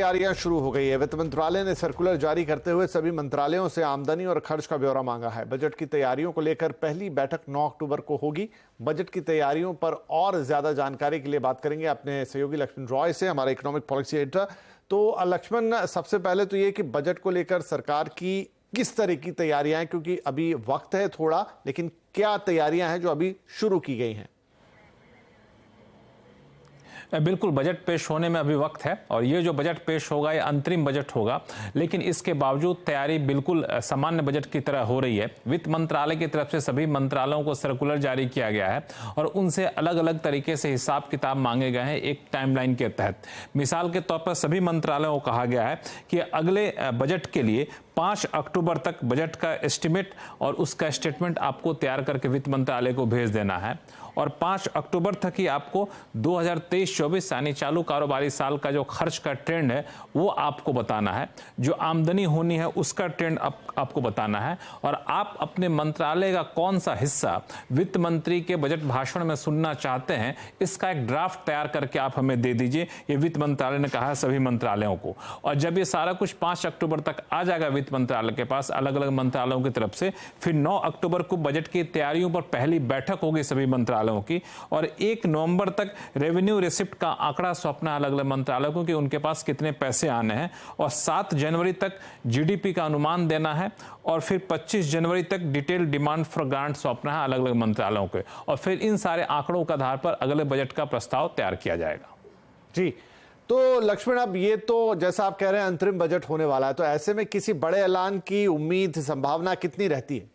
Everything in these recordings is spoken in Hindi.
तैयारियां शुरू हो गई है। वित्त मंत्रालय ने सर्कुलर जारी करते हुए सभी मंत्रालयों से आमदनी और खर्च का ब्यौरा मांगा है। बजट की तैयारियों को लेकर पहली बैठक 9 अक्टूबर को होगी। बजट की तैयारियों पर और ज्यादा जानकारी के लिए बात करेंगे अपने सहयोगी लक्ष्मण रॉय से, हमारे इकोनॉमिक पॉलिसी एडिटर। तो लक्ष्मण, सबसे पहले तो ये कि बजट को लेकर सरकार की किस तरह की तैयारियां हैं, क्योंकि अभी वक्त है थोड़ा, लेकिन क्या तैयारियां हैं जो अभी शुरू की गई हैं? बिल्कुल, बजट पेश होने में अभी वक्त है और ये जो बजट पेश होगा ये अंतरिम बजट होगा, लेकिन इसके बावजूद तैयारी बिल्कुल सामान्य बजट की तरह हो रही है। वित्त मंत्रालय की तरफ से सभी मंत्रालयों को सर्कुलर जारी किया गया है और उनसे अलग अलग तरीके से हिसाब किताब मांगे गए हैं एक टाइमलाइन के तहत। मिसाल के तौर पर सभी मंत्रालयों को कहा गया है कि अगले बजट के लिए 5 अक्टूबर तक बजट का एस्टिमेट और उसका स्टेटमेंट आपको तैयार करके वित्त मंत्रालय को भेज देना है और 5 अक्टूबर तक ही आपको 2023-24 यानी चालू कारोबारी साल का जो खर्च का ट्रेंड है वो आपको बताना है, जो आमदनी होनी है उसका ट्रेंड आपको बताना है और आप अपने मंत्रालय का कौन सा हिस्सा वित्त मंत्री के बजट भाषण में सुनना चाहते हैं, इसका एक ड्राफ्ट तैयार करके आप हमें दे दीजिए। ये वित्त मंत्रालय ने कहा है सभी मंत्रालयों को, और जब ये सारा कुछ 5 अक्टूबर तक आ जाएगा वित्त मंत्रालय के पास अलग अलग मंत्रालयों की तरफ से, फिर 9 अक्टूबर को बजट की तैयारियों पर पहली बैठक होगी सभी मंत्रालयों की और 1 नवंबर तक रेवेन्यू रिसिप्ट का आंकड़ा सौंपना अलग अलग मंत्रालयों को कि उनके पास कितने पैसे आने हैं और 7 जनवरी तक जीडीपी का अनुमान देना है और फिर 25 जनवरी तक डिटेल डिमांड फॉर ग्रांट सौंपना है अलग अलग मंत्रालयों के और फिर इन सारे आंकड़ों के आधार पर अगले बजट का प्रस्ताव तैयार किया जाएगा। जी, तो लक्ष्मण, अब ये तो जैसा आप कह रहे हैं अंतरिम बजट होने वाला है, तो ऐसे में किसी बड़े ऐलान की उम्मीद, संभावना कितनी रहती है?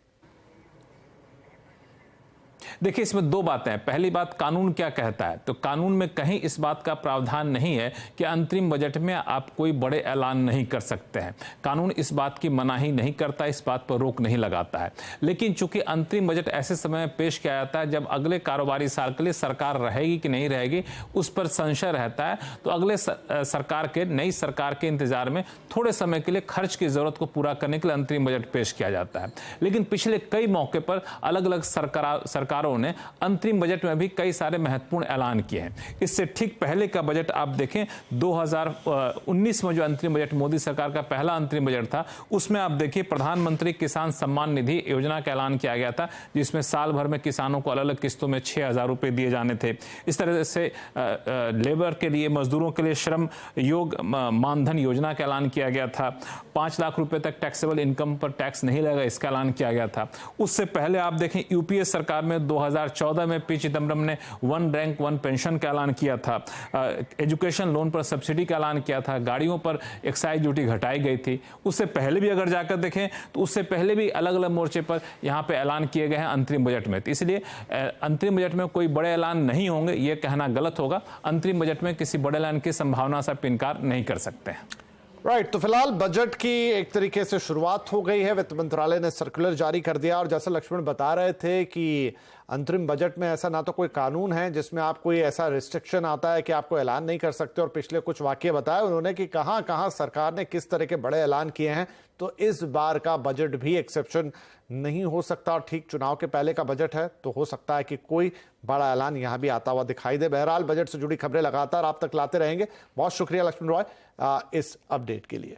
देखिए, इसमें 2 बातें हैं। पहली बात, कानून क्या कहता है, तो कानून में कहीं इस बात का प्रावधान नहीं है कि अंतरिम बजट में आप कोई बड़े ऐलान नहीं कर सकते हैं। कानून इस बात की मनाही नहीं करता, इस बात पर रोक नहीं लगाता है। लेकिन चूंकि अंतरिम बजट ऐसे समय में पेश किया जाता है जब अगले कारोबारी साल के लिए सरकार रहेगी कि नहीं रहेगी उस पर संशय रहता है, तो अगले नई सरकार के इंतजार में थोड़े समय के लिए खर्च की जरूरत को पूरा करने के लिए अंतरिम बजट पेश किया जाता है। लेकिन पिछले कई मौके पर अलग अलग सरकारों ने अंतरिम बजट में भी कई सारे महत्वपूर्ण ऐलान किए हैं। इससे ठीक पहले का बजट आप देखें, 2019 में जो अंतरिम बजट मोदी सरकार का पहला अंतरिम बजट था, उसमें आप देखिए प्रधानमंत्री किसान सम्मान निधि योजना का ऐलान किया गया था, जिसमें साल भर में किसानों को अलग अलग किस्तों में 6,000 रुपए दिए जाने थे। इस तरह से लेबर के लिए, मजदूरों के लिए श्रम योग मानधन योजना का ऐलान किया गया था। 5 लाख रुपए तक टैक्सेबल इनकम पर टैक्स नहीं लगेगा, इसका ऐलान किया गया था। उससे पहले आप देखें यूपीए सरकार में 2014 में पी चिदम्बरम ने 1 रैंक 1 पेंशन का ऐलान किया था, एजुकेशन लोन पर सब्सिडी का ऐलान किया था, गाड़ियों पर एक्साइज ड्यूटी घटाई गई थी। उससे पहले भी अगर जाकर देखें तो उससे पहले भी अलग अलग मोर्चे पर यहाँ पे ऐलान किए गए हैं अंतरिम बजट में। तो इसलिए अंतरिम बजट में कोई बड़े ऐलान नहीं होंगे ये कहना गलत होगा। अंतरिम बजट में किसी बड़े ऐलान की संभावना से आप इनकार नहीं कर सकते हैं। राइट, तो फिलहाल बजट की एक तरीके से शुरुआत हो गई है। वित्त मंत्रालय ने सर्कुलर जारी कर दिया और जैसा लक्ष्मण बता रहे थे कि अंतरिम बजट में ऐसा ना तो कोई कानून है जिसमें आप कोई ऐसा रिस्ट्रिक्शन आता है कि आपको ऐलान नहीं कर सकते, और पिछले कुछ वाकये बताए उन्होंने कि कहां कहां सरकार ने किस तरह के बड़े ऐलान किए हैं। तो इस बार का बजट भी एक्सेप्शन नहीं हो सकता और ठीक चुनाव के पहले का बजट है तो हो सकता है कि कोई बड़ा ऐलान यहां भी आता हुआ दिखाई दे। बहरहाल बजट से जुड़ी खबरें लगातार आप तक लाते रहेंगे। बहुत शुक्रिया लक्ष्मण रॉय इस अपडेट के लिए।